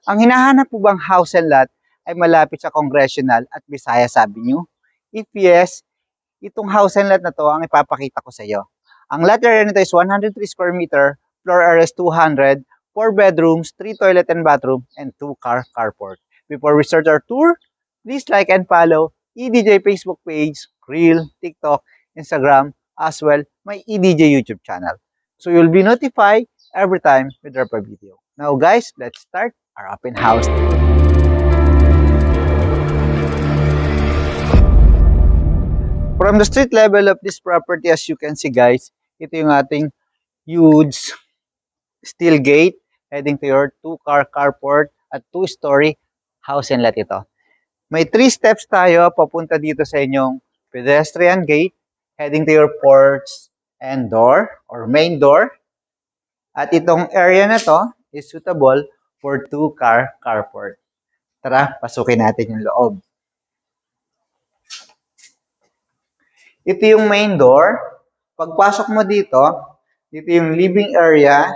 Ang hinahanap po bang house and lot ay malapit sa Congressional at Visayas Avenue? If yes, itong house and lot na to ang ipapakita ko sa iyo. Ang lot area nito is 103 square meter, floor area is 200, 4 bedrooms, 3 toilet and bathroom, and 2 car carport. Before we start our tour, please like and follow EDJ Facebook page, Reel, TikTok, Instagram, as well my EDJ YouTube channel. So you'll be notified every time we drop a video. Now guys, let's start our open house. From the street level of this property, as you can see guys, ito yung ating huge steel gate heading to your 2-car carport at 2-story house and lot ito. May 3 steps tayo papunta dito sa inyong pedestrian gate heading to your porch and door or main door. At itong area na to is suitable for 2-car carport. Tara, pasukin natin yung loob. Ito yung main door. Pagpasok mo dito, dito yung living area.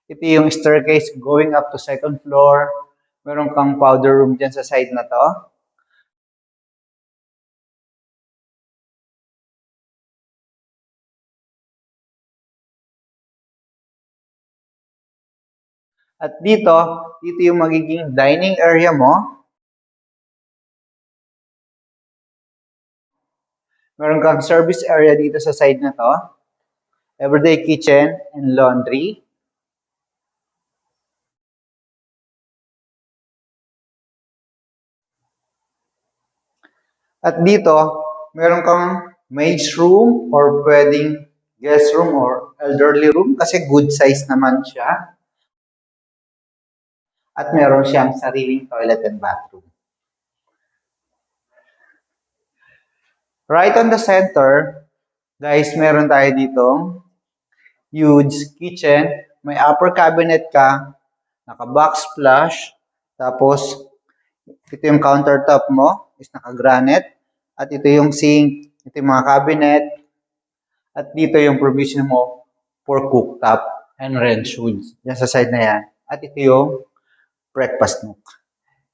Ito yung staircase going up to 2nd floor. Meron kang powder room dyan sa side na to. At dito yung magiging dining area mo. Meron kang service area dito sa side na to. Everyday kitchen and laundry. At dito, meron kang maid's room or pwedeng guest room or elderly room kasi good size naman siya. At meron siyang sariling toilet and bathroom. Right on the center, guys, meron tayo ditong huge kitchen. May upper cabinet ka, naka-box flush, tapos ito yung countertop mo, is naka-granite, at ito yung sink, ito yung mga cabinet, at dito yung provision mo for cooktop and range hoods. Yan sa side na yan. At ito yung breakfast nook.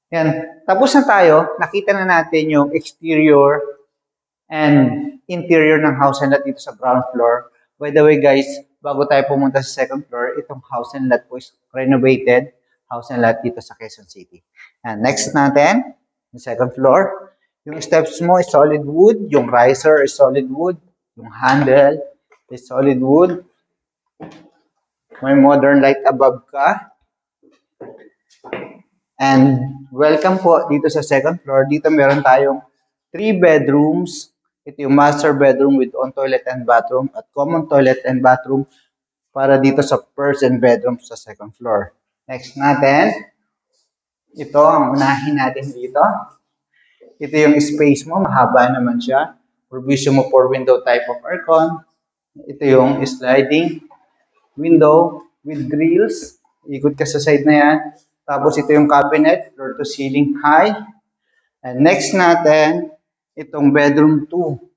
Yan. Tapos na tayo, nakita na natin yung exterior and interior ng house and lot dito sa ground floor. By the way guys, bago tayo pumunta sa 2nd floor, itong house and lot po is renovated house and lot dito sa Quezon City. And next natin, yung 2nd floor. Yung steps mo is solid wood, yung riser is solid wood, yung handle is solid wood. May modern light above ka. And welcome po dito sa 2nd floor. Dito meron tayong 3 bedrooms. Ito yung master bedroom with own toilet and bathroom at common toilet and bathroom para dito sa first and bedroom sa 2nd floor. Next natin, ito ang unahin natin dito. Ito yung space mo, mahaba naman siya. Provision mo for window type of aircon. Ito yung sliding window with grills. Ikot ka sa side na yan. Tapos ito yung cabinet, floor to ceiling high. And next natin, itong bedroom 2.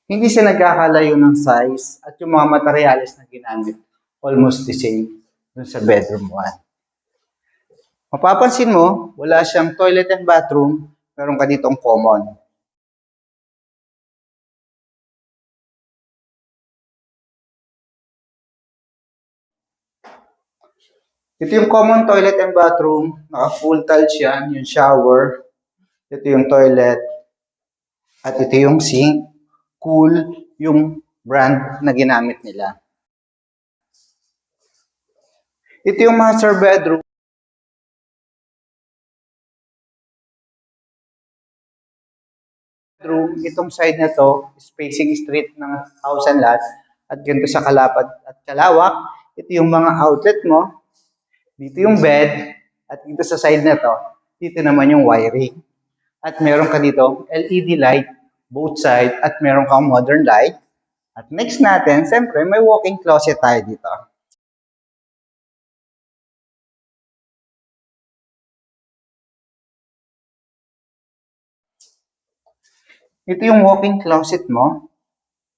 Hindi siya nagkakalayo ng size at yung mga materyales na ginamit almost the same dun sa bedroom 1. Mapapansin mo, wala siyang toilet and bathroom, meron ka ditong common. Ito yung common toilet and bathroom, naka-full tiles yan, yung shower, ito yung toilet, at ito yung sink, cool yung brand na ginamit nila. Ito yung master bedroom. Itong side na to, spacing street ng house and lot, at ganito sa kalapad at kalawak, ito yung mga outlet mo, dito yung bed, at dito sa side na to, dito naman yung wiring. At meron ka dito LED light both side at meron kang modern light. At next natin, siyempre, may walk-in closet tayo dito. Ito yung walk-in closet mo.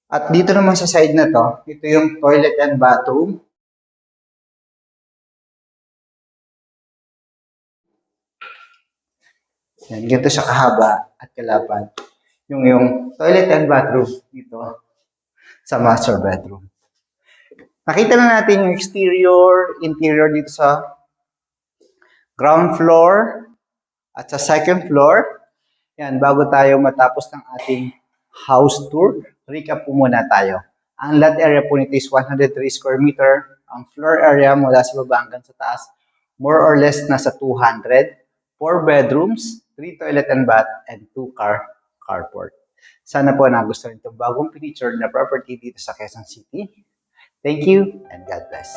At dito naman sa side na to, ito yung toilet and bathroom. Yan, ganito siya kahaba at kalapad. Yung toilet and bathroom dito sa master bedroom. Nakita na natin yung exterior, interior dito sa ground floor at sa second floor. Yan, bago tayo matapos ng ating house tour, recap po muna tayo. Ang lot area po nito is 103 square meter. Ang floor area mula sa baba hanggang sa taas, more or less nasa 200. 4 bedrooms, 3 toilet and bath, and 2 carport. Sana po nagustuhan itong bagong feature na property dito sa Quezon City. Thank you and God bless.